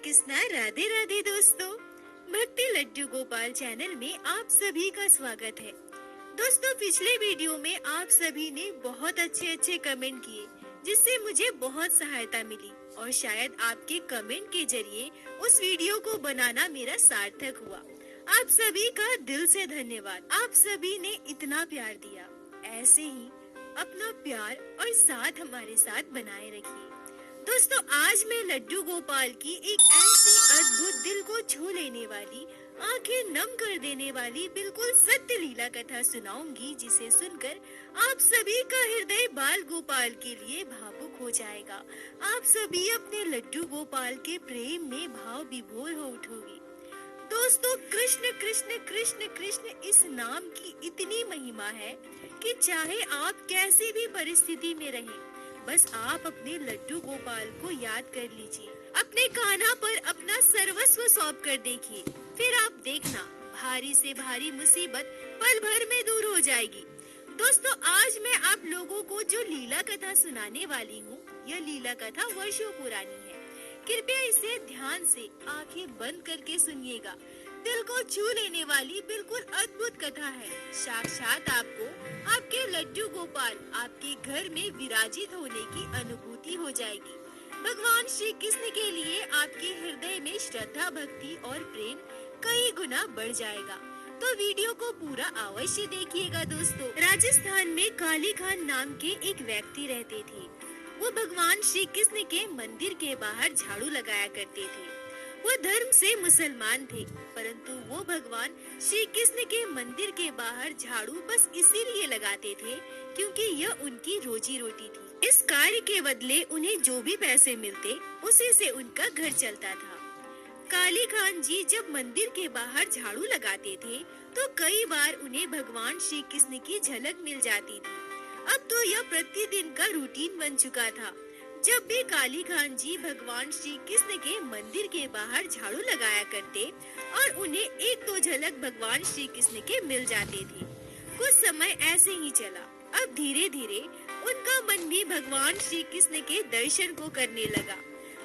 कृष्णा। राधे राधे दोस्तों, भक्ति लड्डू गोपाल चैनल में आप सभी का स्वागत है। दोस्तों, पिछले वीडियो में आप सभी ने बहुत अच्छे कमेंट किए, जिससे मुझे बहुत सहायता मिली और शायद आपके कमेंट के जरिए उस वीडियो को बनाना मेरा सार्थक हुआ। आप सभी का दिल से धन्यवाद। आप सभी ने इतना प्यार दिया, ऐसे ही अपना प्यार और साथ हमारे साथ बनाए रखिए। दोस्तों, आज मैं लड्डू गोपाल की एक ऐसी अद्भुत, दिल को छू लेने वाली, आंखें नम कर देने वाली बिल्कुल सत्य लीला कथा सुनाऊंगी, जिसे सुनकर आप सभी का हृदय बाल गोपाल के लिए भावुक हो जाएगा। आप सभी अपने लड्डू गोपाल के प्रेम में भाव विभोर हो उठोगे। दोस्तों, कृष्ण कृष्ण कृष्ण कृष्ण इस नाम की इतनी महिमा है कि चाहे आप कैसी भी परिस्थिति में रहें, बस आप अपने लड्डू गोपाल को याद कर लीजिए। अपने कान्हा पर अपना सर्वस्व सौंप कर देखिए, फिर आप देखना भारी से भारी मुसीबत पल भर में दूर हो जाएगी। दोस्तों, आज मैं आप लोगों को जो लीला कथा सुनाने वाली हूँ, यह लीला कथा वर्षों पुरानी है। कृपया इसे ध्यान से आंखें बंद करके सुनिएगा। दिल को छू लेने वाली बिल्कुल अद्भुत कथा है। साक्षात आपको आपके लड्डू गोपाल आपके घर में विराजित होने की अनुभूति हो जाएगी। भगवान श्री कृष्ण के लिए आपके हृदय में श्रद्धा, भक्ति और प्रेम कई गुना बढ़ जाएगा। तो वीडियो को पूरा अवश्य देखिएगा। दोस्तों, राजस्थान में काली खान नाम के एक व्यक्ति रहते थे। वो भगवान श्री कृष्ण के मंदिर के बाहर झाड़ू लगाया करते थे। वो धर्म से मुसलमान थे, परंतु वो भगवान श्री कृष्ण के मंदिर के बाहर झाड़ू बस इसीलिए लगाते थे क्योंकि यह उनकी रोजी रोटी थी। इस कार्य के बदले उन्हें जो भी पैसे मिलते, उसी से उनका घर चलता था। काली खान जी जब मंदिर के बाहर झाड़ू लगाते थे, तो कई बार उन्हें भगवान श्री कृष्ण की झलक मिल जाती थी। अब तो यह प्रतिदिन का रूटीन बन चुका था। जब भी काली खान जी भगवान श्री कृष्ण के मंदिर के बाहर झाड़ू लगाया करते और उन्हें एक दो झलक भगवान श्री कृष्ण के मिल जाते थे। कुछ समय ऐसे ही चला। अब धीरे धीरे उनका मन भी भगवान श्री कृष्ण के दर्शन को करने लगा,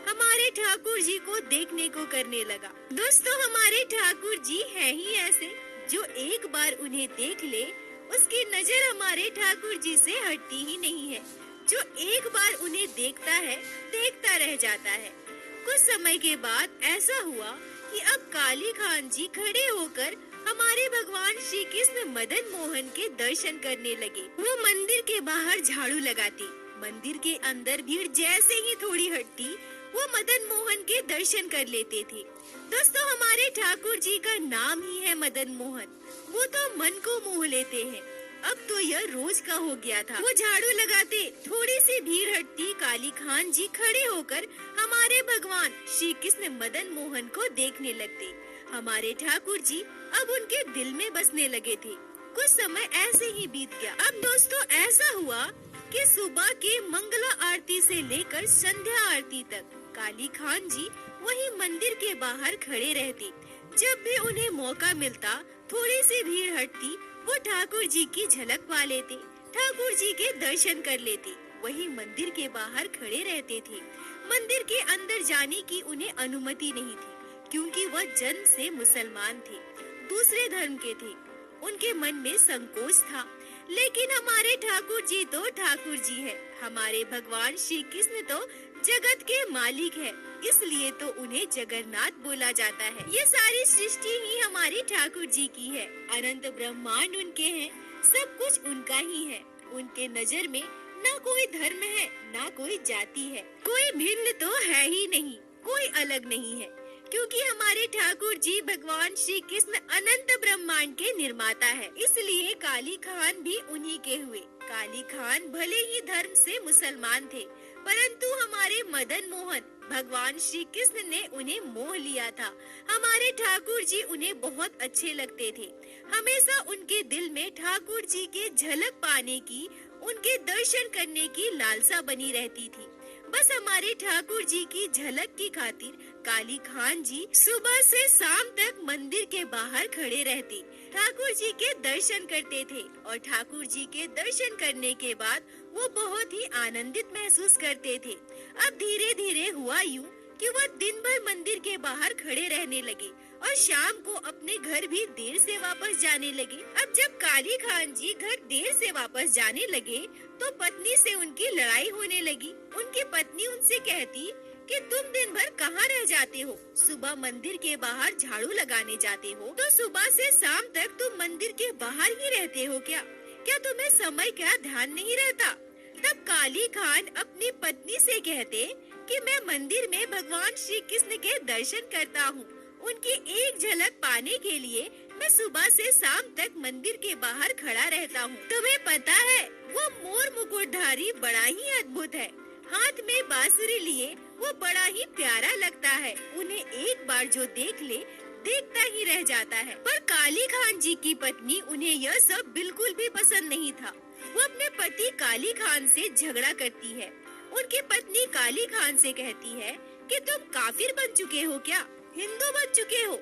हमारे ठाकुर जी को देखने को करने लगा। दोस्तों, हमारे ठाकुर जी है ही ऐसे, जो एक बार उन्हें देख ले, उसकी नजर हमारे ठाकुर जी से हटती ही नहीं है। जो एक बार उन्हें देखता है, देखता रह जाता है। कुछ समय के बाद ऐसा हुआ कि अब काली खान जी खड़े होकर हमारे भगवान श्री कृष्ण मदन मोहन के दर्शन करने लगे। वो मंदिर के बाहर झाड़ू लगाते, मंदिर के अंदर भीड़ जैसे ही थोड़ी हटती, वो मदन मोहन के दर्शन कर लेते थे। दोस्तों, हमारे ठाकुर जी का नाम ही है मदन मोहन। वो तो मन को मोह लेते हैं। अब तो यह रोज का हो गया था। वो झाड़ू लगाते, थोड़ी सी भीड़ हटती, काली खान जी खड़े होकर हमारे भगवान श्री कृष्ण मदन मोहन को देखने लगते। हमारे ठाकुर जी अब उनके दिल में बसने लगे थे। कुछ समय ऐसे ही बीत गया। अब दोस्तों, ऐसा हुआ कि सुबह के मंगला आरती से लेकर संध्या आरती तक काली खान जी वही मंदिर के बाहर खड़े रहते। जब भी उन्हें मौका मिलता, थोड़ी सी भीड़ हटती, वो ठाकुर जी की झलक पा लेते, ठाकुर जी के दर्शन कर लेते। वही मंदिर के बाहर खड़े रहते थे। मंदिर के अंदर जाने की उन्हें अनुमति नहीं थी, क्योंकि वह जन्म से मुसलमान थे, दूसरे धर्म के थे। उनके मन में संकोच था। लेकिन हमारे ठाकुर जी तो ठाकुर जी है, हमारे भगवान श्री कृष्ण तो जगत के मालिक है, इसलिए तो उन्हें जगन्नाथ बोला जाता है। ये सारी सृष्टि ही हमारे ठाकुर जी की है। अनंत ब्रह्मांड उनके हैं, सब कुछ उनका ही है। उनके नजर में ना कोई धर्म है, ना कोई जाति है, कोई भिन्न तो है ही नहीं, कोई अलग नहीं है, क्योंकि हमारे ठाकुर जी भगवान श्री कृष्ण अनंत ब्रह्मांड के निर्माता है। इसलिए काली खान भी उन्हीं के हुए। काली खान भले ही धर्म से मुसलमान थे, परंतु हमारे मदन मोहन भगवान श्री कृष्ण ने उन्हें मोह लिया था। हमारे ठाकुर जी उन्हें बहुत अच्छे लगते थे। हमेशा उनके दिल में ठाकुर जी के झलक पाने की, उनके दर्शन करने की लालसा बनी रहती थी। बस हमारे ठाकुर जी की झलक की खातिर काली खान जी सुबह से शाम तक मंदिर के बाहर खड़े रहते, ठाकुर जी के दर्शन करते थे। और ठाकुर जी के दर्शन करने के बाद वो बहुत ही आनंदित महसूस करते थे। अब धीरे धीरे हुआ यूं कि वह दिन भर मंदिर के बाहर खड़े रहने लगे और शाम को अपने घर भी देर से वापस जाने लगे। अब जब काली खान जी घर देर से वापस जाने लगे तो पत्नी से उनकी लड़ाई होने लगी। उनकी पत्नी उनसे कहती कि तुम दिन भर कहाँ रह जाते हो? सुबह मंदिर के बाहर झाड़ू लगाने जाते हो तो सुबह से शाम तक तुम मंदिर के बाहर ही रहते हो क्या? क्या तुम्हें समय का ध्यान नहीं रहता? तब काली खान अपनी पत्नी से कहते कि मैं मंदिर में भगवान श्री कृष्ण के दर्शन करता हूँ। उनकी एक झलक पाने के लिए मैं सुबह से शाम तक मंदिर के बाहर खड़ा रहता हूँ। तुम्हें पता है वो मोर मुकुटधारी बड़ा ही अद्भुत है। हाथ में बांसुरी लिए वो बड़ा ही प्यारा लगता है। उन्हें एक बार जो देख ले देखता ही रह जाता है। पर काली खान जी की पत्नी उन्हें यह सब बिल्कुल भी पसंद नहीं था। वो अपने पति काली खान से झगड़ा करती है। उनकी पत्नी काली खान से कहती है कि तुम काफिर बन चुके हो क्या? हिंदू बन चुके हो?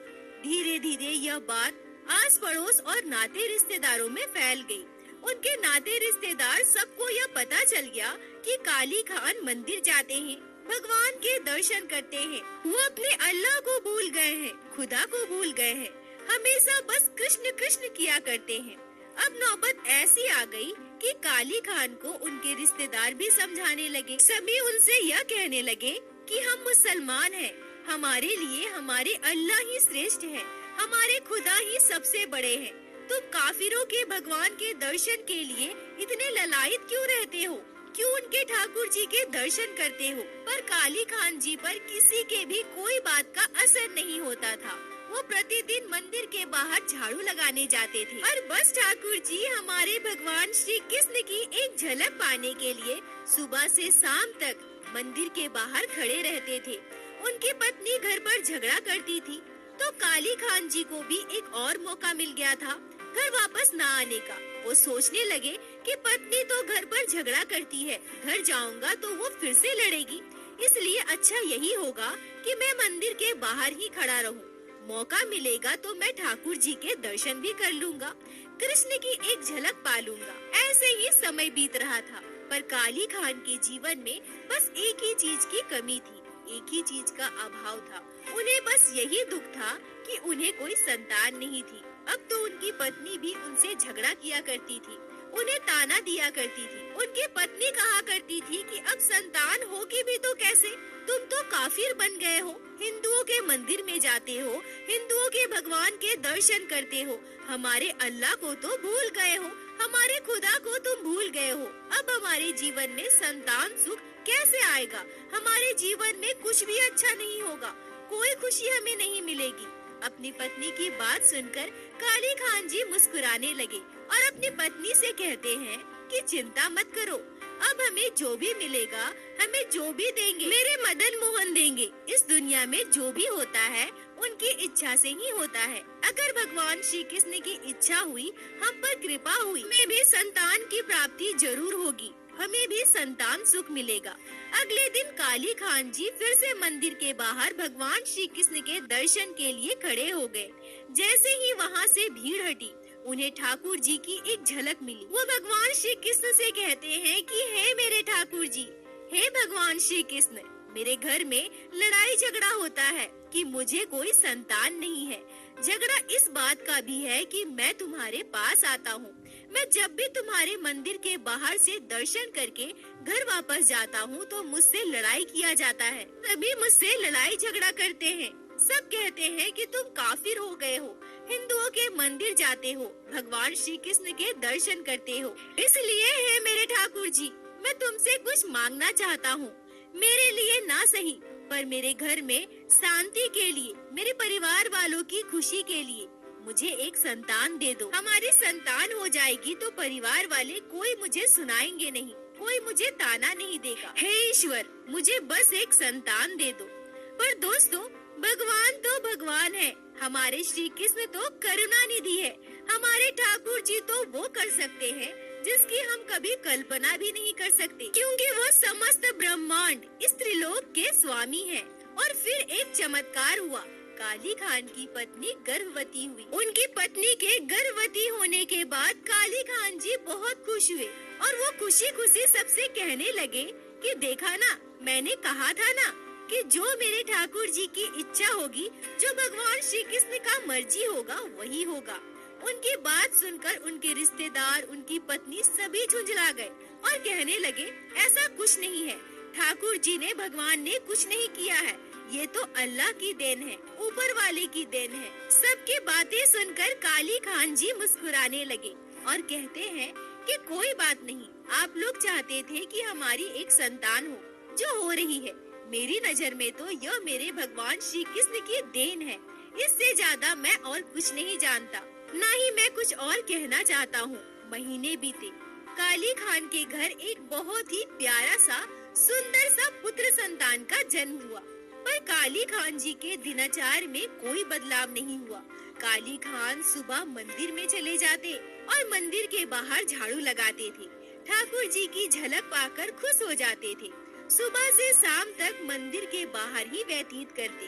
धीरे धीरे यह बात आस पड़ोस और नाते रिश्तेदारों में फैल गई। उनके नाते रिश्तेदार सबको यह पता चल गया कि काली खान मंदिर जाते हैं, भगवान के दर्शन करते हैं। वो अपने अल्लाह को भूल गए हैं, खुदा को भूल गए हैं। हमेशा बस कृष्ण कृष्ण किया करते हैं। अब नौबत ऐसी आ गई कि काली खान को उनके रिश्तेदार भी समझाने लगे। सभी उनसे यह कहने लगे कि हम मुसलमान हैं, हमारे लिए हमारे अल्लाह ही श्रेष्ठ है, हमारे खुदा ही सबसे बड़े हैं। तुम काफिरों के भगवान के दर्शन के लिए इतने ललायत क्यों रहते हो? क्यों उनके ठाकुर जी के दर्शन करते हो? पर काली खान जी पर किसी के भी कोई बात का असर नहीं होता था। वो प्रतिदिन मंदिर के बाहर झाड़ू लगाने जाते थे और बस ठाकुर जी हमारे भगवान श्री कृष्ण की एक झलक पाने के लिए सुबह से शाम तक मंदिर के बाहर खड़े रहते थे। उनकी पत्नी घर पर झगड़ा करती थी तो काली खान जी को भी एक और मौका मिल गया था घर वापस न आने का। वो सोचने लगे कि पत्नी तो घर पर झगड़ा करती है, घर जाऊंगा तो वो फिर से लड़ेगी, इसलिए अच्छा यही होगा कि मैं मंदिर के बाहर ही खड़ा रहूं। मौका मिलेगा तो मैं ठाकुर जी के दर्शन भी कर लूंगा, कृष्ण की एक झलक पा लूंगा। ऐसे ही समय बीत रहा था पर काली खान के जीवन में बस एक ही चीज की कमी थी, एक ही चीज का अभाव था। उन्हें बस यही दुख था कि उन्हें कोई संतान नहीं थी। अब तो उनकी पत्नी भी उनसे झगड़ा किया करती थी, उन्हें ताना दिया करती थी। उनकी पत्नी कहा करती थी कि अब संतान होगी भी तो कैसे? तुम तो काफिर बन गए हो, हिंदुओं के मंदिर में जाते हो, हिंदुओं के भगवान के दर्शन करते हो, हमारे अल्लाह को तो भूल गए हो, हमारे खुदा को तुम भूल गए हो। अब हमारे जीवन में संतान सुख कैसे आएगा? हमारे जीवन में कुछ भी अच्छा नहीं होगा, कोई खुशी हमें नहीं मिलेगी। अपनी पत्नी की बात सुनकर काली खान जी मुस्कुराने लगे और अपनी पत्नी से कहते हैं कि चिंता मत करो, अब हमें जो भी मिलेगा, हमें जो भी देंगे, मेरे मदन मोहन देंगे। इस दुनिया में जो भी होता है उनकी इच्छा से ही होता है। अगर भगवान श्री कृष्ण की इच्छा हुई, हम पर कृपा हुई, हमें भी संतान की प्राप्ति जरूर होगी, हमें भी संतान सुख मिलेगा। अगले दिन काली खान जी फिर से मंदिर के बाहर भगवान श्री कृष्ण के दर्शन के लिए खड़े हो गए। जैसे ही वहाँ से भीड़ हटी, उन्हें ठाकुर जी की एक झलक मिली। वो भगवान श्री कृष्ण से कहते हैं कि हे मेरे ठाकुर जी, हे भगवान श्री कृष्ण, मेरे घर में लड़ाई झगड़ा होता है कि मुझे कोई संतान नहीं है। झगड़ा इस बात का भी है कि मैं तुम्हारे पास आता हूँ। मैं जब भी तुम्हारे मंदिर के बाहर से दर्शन करके घर वापस जाता हूँ तो मुझसे लड़ाई किया जाता है, सभी मुझसे लड़ाई झगड़ा करते हैं। सब कहते हैं कि तुम काफिर हो गए हो, हिंदुओं के मंदिर जाते हो, भगवान श्री कृष्ण के दर्शन करते हो। इसलिए हे मेरे ठाकुर जी, मैं तुमसे कुछ मांगना चाहता हूँ। मेरे लिए ना सही पर मेरे घर में शांति के लिए, मेरे परिवार वालों की खुशी के लिए मुझे एक संतान दे दो। हमारी संतान हो जाएगी तो परिवार वाले कोई मुझे सुनाएंगे नहीं, कोई मुझे ताना नहीं देगा। हे ईश्वर, मुझे बस एक संतान दे दो। पर दोस्तों, भगवान तो भगवान है, हमारे श्री कृष्ण तो करुणा निधि है। हमारे ठाकुर जी तो वो कर सकते हैं जिसकी हम कभी कल्पना भी नहीं कर सकते, क्योंकि वो समस्त ब्रह्मांड इस त्रिलोक के स्वामी हैं। और फिर एक चमत्कार हुआ, काली खान की पत्नी गर्भवती हुई। उनकी पत्नी के गर्भवती होने के बाद काली खान जी बहुत खुश हुए और वो खुशी खुशी सबसे कहने लगे कि देखा ना, मैंने कहा था ना कि जो मेरे ठाकुर जी की इच्छा होगी, जो भगवान श्री कृष्ण का मर्जी होगा वही होगा। उनकी बात सुनकर उनके रिश्तेदार, उनकी पत्नी सभी झुंझला गए और कहने लगे, ऐसा कुछ नहीं है, ठाकुर जी ने, भगवान ने कुछ नहीं किया है, ये तो अल्लाह की देन है, ऊपर वाले की देन है। सबकी बातें सुनकर काली खान जी मुस्कुराने लगे और कहते हैं कि कोई बात नहीं, आप लोग चाहते थे कि हमारी एक संतान हो, जो हो रही है। मेरी नजर में तो यह मेरे भगवान श्री कृष्ण की देन है। इससे ज्यादा मैं और कुछ नहीं जानता, न ही मैं कुछ और कहना चाहता हूँ। महीने बीते, काली खान के घर एक बहुत ही प्यारा सा, सुंदर सा पुत्र संतान का जन्म हुआ। पर काली खान जी के दिनचर्या में कोई बदलाव नहीं हुआ। काली खान सुबह मंदिर में चले जाते और मंदिर के बाहर झाड़ू लगाते थे। ठाकुर जी की झलक पाकर खुश हो जाते थे। सुबह से शाम तक मंदिर के बाहर ही व्यतीत करते।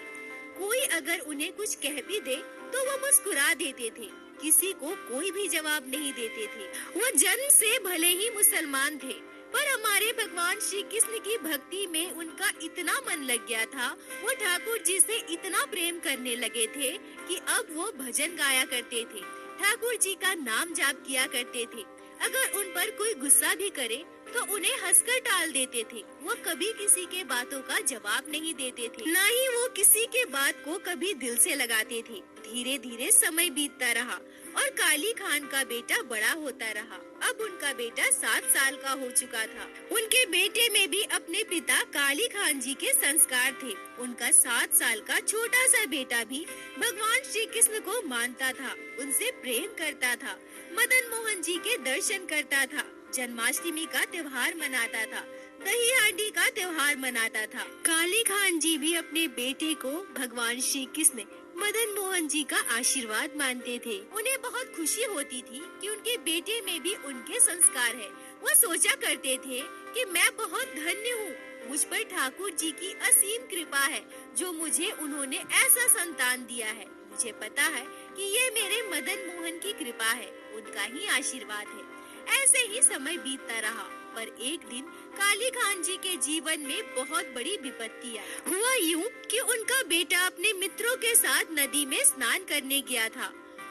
कोई अगर उन्हें कुछ कह भी दे तो वो मुस्कुरा देते थे। किसी को कोई भी जवाब नहीं देते थे। वो जन्म से भले ही मुसलमान थे, पर हमारे भगवान श्री कृष्ण की भक्ति में उनका इतना मन लग गया था, वो ठाकुर जी से इतना प्रेम करने लगे थे कि अब वो भजन गाया करते थे, ठाकुर जी का नाम जाप किया करते थे। अगर उन पर कोई गुस्सा भी करे तो उन्हें हंसकर टाल देते थे। वो कभी किसी के बातों का जवाब नहीं देते थे, न ही वो किसी के बात को कभी दिल से लगाते थे। धीरे धीरे समय बीतता रहा और काली खान का बेटा बड़ा होता रहा। अब उनका बेटा 7 साल का हो चुका था। उनके बेटे में भी अपने पिता काली खान जी के संस्कार थे। उनका 7 साल का छोटा सा बेटा भी भगवान श्री कृष्ण को मानता था, उनसे प्रेम करता था, मदन मोहन जी के दर्शन करता था, जन्माष्टमी का त्योहार मनाता था, दही हांडी का त्योहार मनाता था। काली खान जी भी अपने बेटे को भगवान श्री कृष्ण, मदन मोहन जी का आशीर्वाद मानते थे। उन्हें बहुत खुशी होती थी कि उनके बेटे में भी उनके संस्कार है। वो सोचा करते थे कि मैं बहुत धन्य हूँ, मुझ पर ठाकुर जी की असीम कृपा है, जो मुझे उन्होंने ऐसा संतान दिया है। मुझे पता है कि ये मेरे मदन मोहन की कृपा है, उनका ही आशीर्वाद है। ऐसे ही समय बीतता रहा, पर एक दिन काली खान जी के जीवन में बहुत बड़ी विपत्ति आई। हुआ यूं कि उनका बेटा अपने मित्रों के साथ नदी में स्नान करने गया था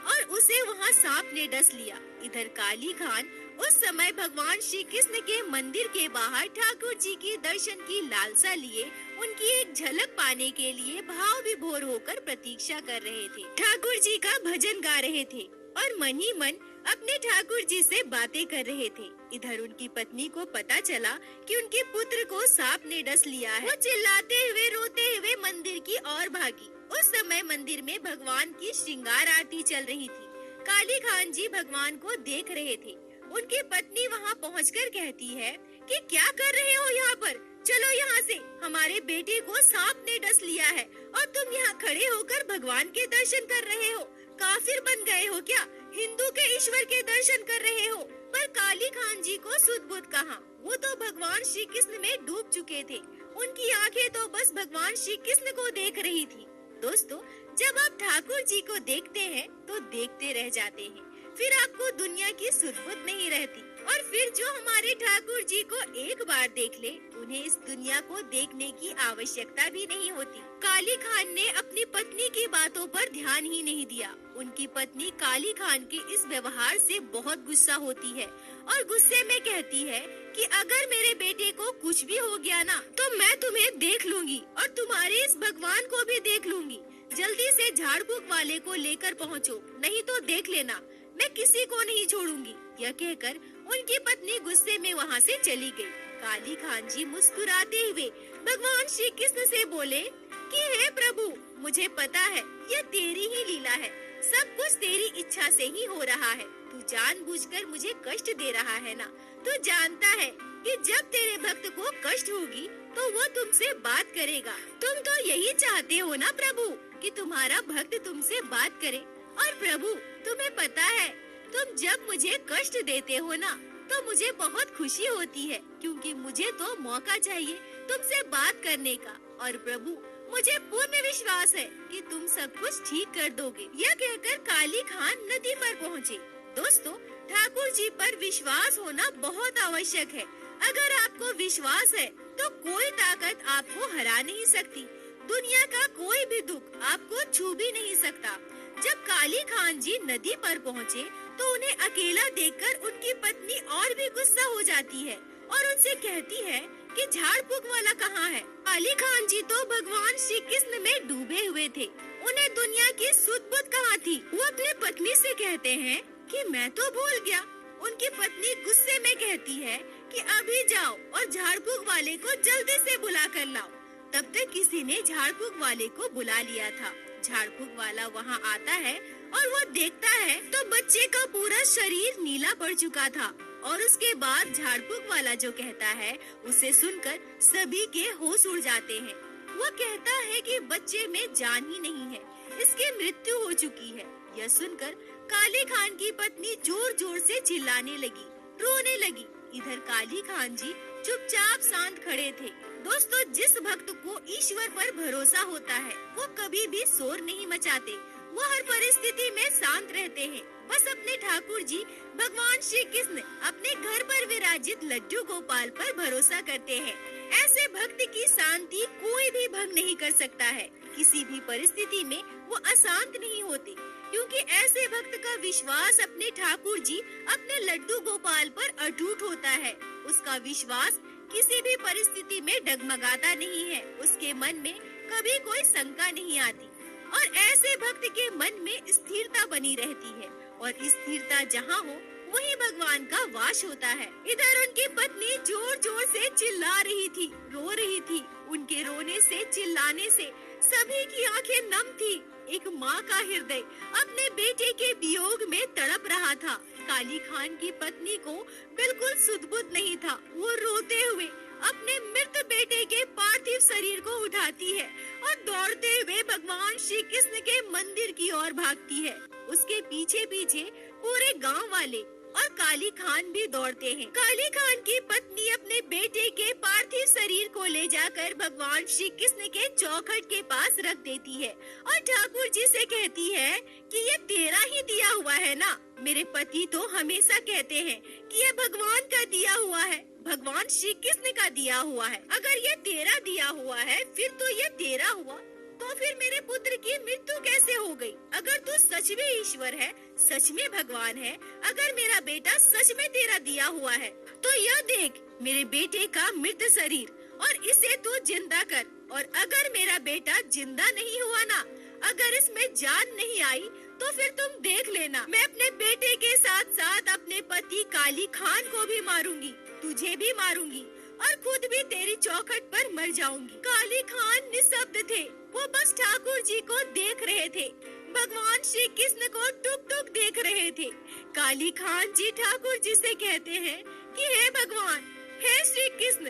और उसे वहां सांप ने डस लिया। इधर काली खान उस समय भगवान श्री कृष्ण के मंदिर के बाहर ठाकुर जी के दर्शन की लालसा लिए उनकी एक झलक पाने के लिए भाव विभोर होकर प्रतीक्षा कर रहे थे। ठाकुर जी का भजन गा रहे थे और मन ही मन अपने ठाकुर जी से बातें कर रहे थे। इधर उनकी पत्नी को पता चला कि उनके पुत्र को सांप ने डस लिया है। वो चिल्लाते हुए, रोते हुए मंदिर की ओर भागी। उस समय मंदिर में भगवान की श्रृंगार आरती चल रही थी। काली खान जी भगवान को देख रहे थे। उनकी पत्नी वहां पहुंचकर कहती है कि क्या कर रहे हो यहाँ पर? चलो यहाँ से, हमारे बेटे को सांप ने डस लिया है और तुम यहाँ खड़े होकर भगवान के दर्शन कर रहे हो। काफिर बन गए हो क्या? हिंदू के ईश्वर के दर्शन कर रहे हो? पर काली खान जी को सुध-बुध कहाँ, वो तो भगवान श्री कृष्ण में डूब चुके थे। उनकी आंखें तो बस भगवान श्री कृष्ण को देख रही थी। दोस्तों, जब आप ठाकुर जी को देखते हैं तो देखते रह जाते हैं, फिर आपको दुनिया की सुध-बुध नहीं रहती। और फिर जो हमारे ठाकुर जी को एक बार देख ले, उन्हें इस दुनिया को देखने की आवश्यकता भी नहीं होती। काली खान ने अपनी पत्नी की बातों पर ध्यान ही नहीं दिया। उनकी पत्नी काली खान के इस व्यवहार से बहुत गुस्सा होती है और गुस्से में कहती है कि अगर मेरे बेटे को कुछ भी हो गया ना, तो मैं तुम्हें देख लूंगी और तुम्हारे इस भगवान को भी देख लूंगी। जल्दी से झाड़ फूक वाले को लेकर पहुँचो, नहीं तो देख लेना, मैं किसी को नहीं छोड़ूंगी। यह कहकर उनकी पत्नी गुस्से में वहाँ से चली गई। काली खान जी मुस्कुराते हुए भगवान श्री कृष्ण से बोले कि हे प्रभु, मुझे पता है यह तेरी ही लीला है, सब कुछ तेरी इच्छा से ही हो रहा है। तू जानबूझकर मुझे कष्ट दे रहा है ना? तू जानता है कि जब तेरे भक्त को कष्ट होगी तो वो तुमसे बात करेगा। तुम तो यही चाहते हो ना प्रभु कि तुम्हारा भक्त तुमसे बात करे। और प्रभु, तुम्हें पता है, तुम जब मुझे कष्ट देते हो ना, तो मुझे बहुत खुशी होती है, क्योंकि मुझे तो मौका चाहिए तुमसे बात करने का। और प्रभु, मुझे पूर्ण विश्वास है कि तुम सब कुछ ठीक कर दोगे। यह कहकर काली खान नदी पर पहुँचे। दोस्तों, ठाकुर जी पर विश्वास होना बहुत आवश्यक है। अगर आपको विश्वास है तो कोई ताकत आपको हरा नहीं सकती। दुनिया का कोई भी दुख आपको छू भी नहीं सकता। जब काली खान जी नदी पर पहुँचे तो उन्हें अकेला देखकर उनकी पत्नी और भी गुस्सा हो जाती है और उनसे कहती है कि झाड़ फूक वाला कहाँ है। काली खान जी तो भगवान श्री कृष्ण में डूबे हुए थे, उन्हें दुनिया की सुध बुध कहाँ थी। वो अपनी पत्नी से कहते हैं कि मैं तो भूल गया। उनकी पत्नी गुस्से में कहती है कि अभी जाओ और झाड़ फूक वाले को जल्दी से बुला कर लाओ। तब तक किसी ने झाड़ फूक वाले को बुला लिया था। झाड़ फूक वाला वहाँ आता है और वो देखता है तो बच्चे का पूरा शरीर नीला पड़ चुका था। और उसके बाद झाड़ फूक वाला जो कहता है उसे सुनकर सभी के होश उड़ जाते हैं। वो कहता है कि बच्चे में जान ही नहीं है, इसकी मृत्यु हो चुकी है। यह सुनकर काली खान की पत्नी जोर जोर से चिल्लाने लगी, रोने लगी। इधर काली खान जी चुपचाप शांत खड़े थे। दोस्तों, जिस भक्त को ईश्वर पर भरोसा होता है वो कभी भी शोर नहीं मचाते, वो हर परिस्थिति में शांत रहते हैं। बस अपने ठाकुर जी भगवान श्री कृष्ण अपने घर पर विराजित लड्डू गोपाल पर भरोसा करते हैं। ऐसे भक्त की शांति कोई भी भंग नहीं कर सकता है। किसी भी परिस्थिति में वो अशांत नहीं होते, क्योंकि ऐसे भक्त का विश्वास अपने ठाकुर जी अपने लड्डू गोपाल पर अटूट होता है। उसका विश्वास किसी भी परिस्थिति में डगमगाता नहीं है, उसके मन में कभी कोई शंका नहीं आती और ऐसे भक्त के मन में स्थिरता बनी रहती है और स्थिरता जहाँ हो वहीं भगवान का वास होता है। इधर उनकी पत्नी जोर जोर से चिल्ला रही थी, रो रही थी। उनके रोने से, चिल्लाने से सभी की आंखें नम थी। एक माँ का हृदय अपने बेटे के वियोग में तड़प रहा था। काली खान की पत्नी को बिल्कुल सुध-बुध नहीं था। वो रोते हुए अपने मृत बेटे के पार्थिव शरीर को उठाती है और दौड़ते हुए भगवान श्री कृष्ण के मंदिर की ओर भागती है। उसके पीछे पीछे पूरे गांव वाले और काली खान भी दौड़ते हैं। काली खान की पत्नी अपने बेटे के पार्थिव शरीर को ले जाकर भगवान श्री कृष्ण के चौखट के पास रख देती है और ठाकुर जी से कहती है कि ये तेरा ही दिया हुआ है ना। मेरे पति तो हमेशा कहते हैं कि ये भगवान का दिया हुआ है, भगवान श्री कृष्ण का दिया हुआ है। अगर ये तेरा दिया हुआ है फिर तो ये तेरा हुआ, तो फिर मेरे पुत्र की मृत्यु कैसे हो गई? अगर तू सच में ईश्वर है, सच में भगवान है, अगर मेरा बेटा सच में तेरा दिया हुआ है तो यह देख मेरे बेटे का मृत शरीर और इसे तू जिंदा कर। और अगर मेरा बेटा जिंदा नहीं हुआ ना, अगर इसमें जान नहीं आई तो फिर तुम देख लेना, मैं अपने बेटे के साथ साथ अपने पति काली खान को भी मारूंगी, तुझे भी मारूंगी और खुद भी तेरी चौखट पर मर जाऊंगी। काली खान निशब्द थे, वो बस ठाकुर जी को देख रहे थे, भगवान श्री कृष्ण को टुक टुक देख रहे थे। काली खान जी ठाकुर जी से कहते हैं कि हे भगवान, हे श्री कृष्ण,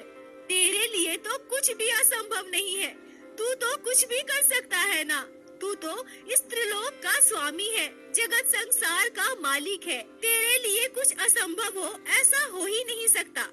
तेरे लिए तो कुछ भी असंभव नहीं है, तू तो कुछ भी कर सकता है ना। तू तो इस त्रिलोक का स्वामी है, जगत संसार का मालिक है, तेरे लिए कुछ असंभव हो ऐसा हो ही नहीं सकता।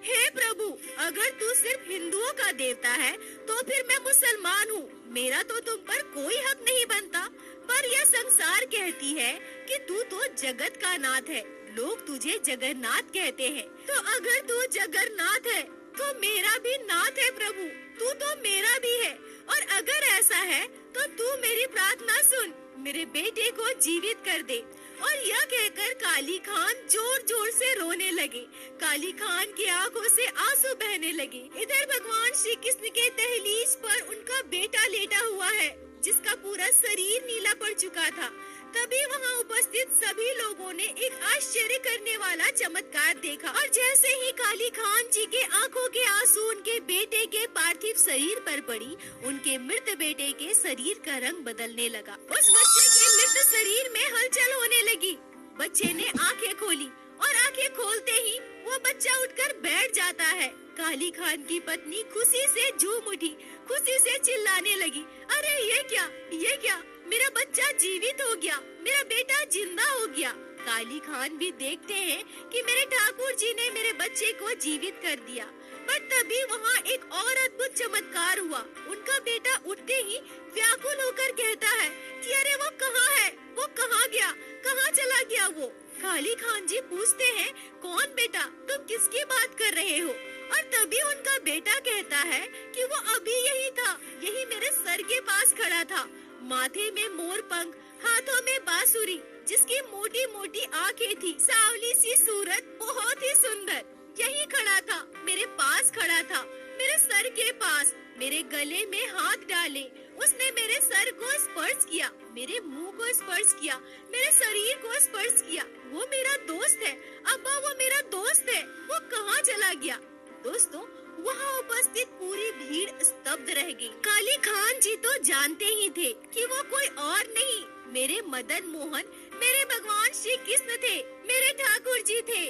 हे प्रभु, अगर तू सिर्फ हिंदुओं का देवता है तो फिर मैं मुसलमान हूँ, मेरा तो तुम पर कोई हक नहीं बनता। पर यह संसार कहती है कि तू तो जगत का नाथ है, लोग तुझे जगन्नाथ कहते हैं। तो अगर तू जगन्नाथ है तो मेरा भी नाथ है प्रभु, तू तो मेरा भी है। और अगर ऐसा है तो तू मेरी प्रार्थना सुन, मेरे बेटे को जीवित कर दे। और यह कहकर काली खान जोर जोर से रोने लगे। काली खान की आंखों से आंसू बहने लगे। इधर भगवान श्री कृष्ण के दहलीज पर उनका बेटा लेटा हुआ है, जिसका पूरा शरीर नीला पड़ चुका था। तभी वहाँ उपस्थित सभी लोगों ने एक आश्चर्य करने वाला चमत्कार देखा और जैसे ही काली खान जी के आंखों के आंसू उनके बेटे के पार्थिव शरीर पर पड़ी, उनके मृत बेटे के शरीर का रंग बदलने लगा। उस बच्चे के मृत शरीर में हलचल होने लगी। बच्चे ने आंखें खोली और आंखें खोलते ही वो बच्चा उठकर बैठ जाता है। काली खान की पत्नी खुशी से झूम उठी, खुशी से चिल्लाने लगी, अरे ये क्या, ये क्या, मेरा बच्चा जीवित हो गया, मेरा बेटा जिंदा हो गया। काली खान भी देखते हैं कि मेरे ठाकुर जी ने मेरे बच्चे को जीवित कर दिया। पर तभी वहाँ एक और अद्भुत चमत्कार हुआ। उनका बेटा उठते ही व्याकुल होकर कहता है कि अरे वो कहाँ है, वो कहाँ गया, कहाँ चला गया वो। काली खान जी पूछते हैं, कौन बेटा, तुम किसकी बात कर रहे हो? और तभी उनका बेटा कहता है कि वो अभी यही था, यही मेरे सर के पास खड़ा था, माथे में मोर पंख, हाथों में बांसुरी, जिसकी मोटी मोटी आंखें थी, सांवली सी सूरत, बहुत ही सुंदर, यही खड़ा था, मेरे पास खड़ा था, मेरे सर के पास, मेरे गले में हाथ डाले, उसने मेरे सर को स्पर्श किया, मेरे मुंह को स्पर्श किया, मेरे शरीर को स्पर्श किया। वो मेरा दोस्त है अब्बा, वो मेरा दोस्त है। वो कहाँ चला गया? दोस्तों, वहाँ उपस्थित पूरी भीड़ स्तब्ध रह गई। काली खान जी तो जानते ही थे कि वो कोई और नहीं, मेरे मदन मोहन, मेरे भगवान श्री कृष्ण थे, मेरे ठाकुर जी थे।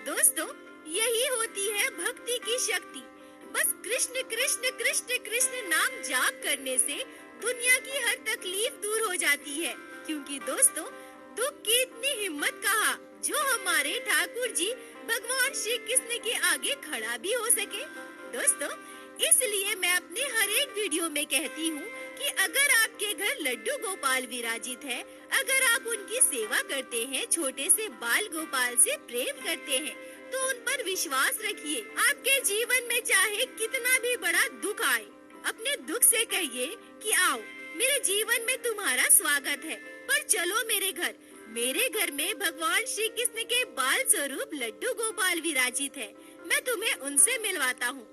दोस्तों, यही होती है भक्ति की शक्ति। बस कृष्ण कृष्ण कृष्ण कृष्ण नाम जाप करने से दुनिया की हर तकलीफ दूर हो जाती है। क्योंकि दोस्तों, दुख की इतनी हिम्मत कहा जो हमारे ठाकुर जी भगवान श्री कृष्ण के आगे खड़ा भी हो सके। दोस्तों, इसलिए मैं अपने हर एक वीडियो में कहती हूँ कि अगर आपके घर लड्डू गोपाल विराजित है, अगर आप उनकी सेवा करते हैं, छोटे से बाल गोपाल से प्रेम करते हैं, तो उन पर विश्वास रखिए। आपके जीवन में चाहे कितना भी बड़ा दुख आए, अपने दुख से कहिए कि आओ, मेरे जीवन में तुम्हारा स्वागत है, पर चलो मेरे घर। मेरे घर में भगवान श्री कृष्ण के बाल स्वरूप लड्डू गोपाल विराजित है, मैं तुम्हें उनसे मिलवाता हूँ।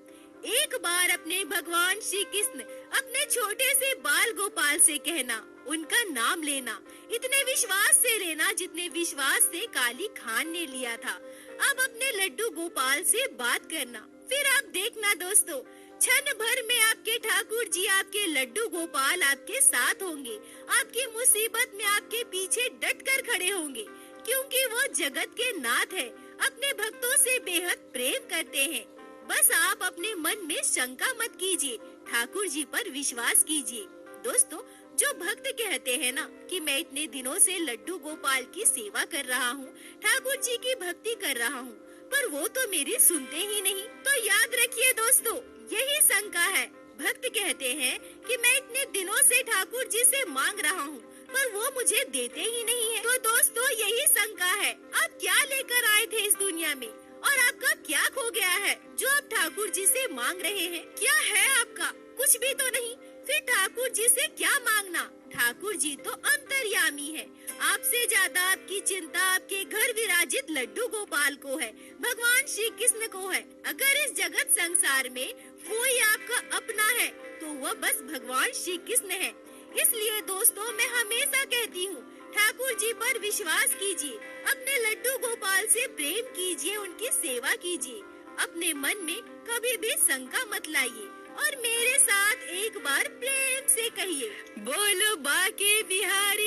एक बार अपने भगवान श्री कृष्ण, अपने छोटे से बाल गोपाल से कहना, उनका नाम लेना, इतने विश्वास से लेना जितने विश्वास से काली खान ने लिया था। अब अपने लड्डू गोपाल से बात करना, फिर आप देखना दोस्तों, क्षण भर में आपके ठाकुर जी, आपके लड्डू गोपाल आपके साथ होंगे, आपकी मुसीबत में आपके पीछे डट कर खड़े होंगे, क्योंकि वो जगत के नाथ है, अपने भक्तों से बेहद प्रेम करते हैं। बस आप अपने मन में शंका मत कीजिए, ठाकुर जी पर विश्वास कीजिए। दोस्तों, जो भक्त कहते हैं ना कि मैं इतने दिनों से लड्डू गोपाल की सेवा कर रहा हूँ, ठाकुर जी की भक्ति कर रहा हूँ, पर वो तो मेरी सुनते ही नहीं, तो याद रखिए दोस्तों, यही शंका है। भक्त कहते हैं कि मैं इतने दिनों से ठाकुर जी से मांग रहा हूँ, पर वो मुझे देते ही नहीं है। तो दोस्तों, यही शंका है। आप क्या लेकर आए थे इस दुनिया में और आपका क्या खो गया है जो आप ठाकुर जी से मांग रहे हैं? क्या है आपका? कुछ भी तो नहीं। फिर ठाकुर जी से क्या मांगना? ठाकुर जी तो अंतर्यामी है। आपसे ज्यादा आपकी चिंता आपके घर विराजित लड्डू गोपाल को है, भगवान श्री कृष्ण को है। अगर इस जगत संसार में कोई आपका अपना है तो वह बस भगवान श्री कृष्ण है। इसलिए दोस्तों, मैं हमेशा कहती हूँ, ठाकुर जी पर विश्वास कीजिए, अपने लड्डू गोपाल से प्रेम कीजिए, उनकी सेवा कीजिए, अपने मन में कभी भी शंका मत लाइए और मेरे साथ एक बार प्रेम से कहिए, बोलो बाके बिहारी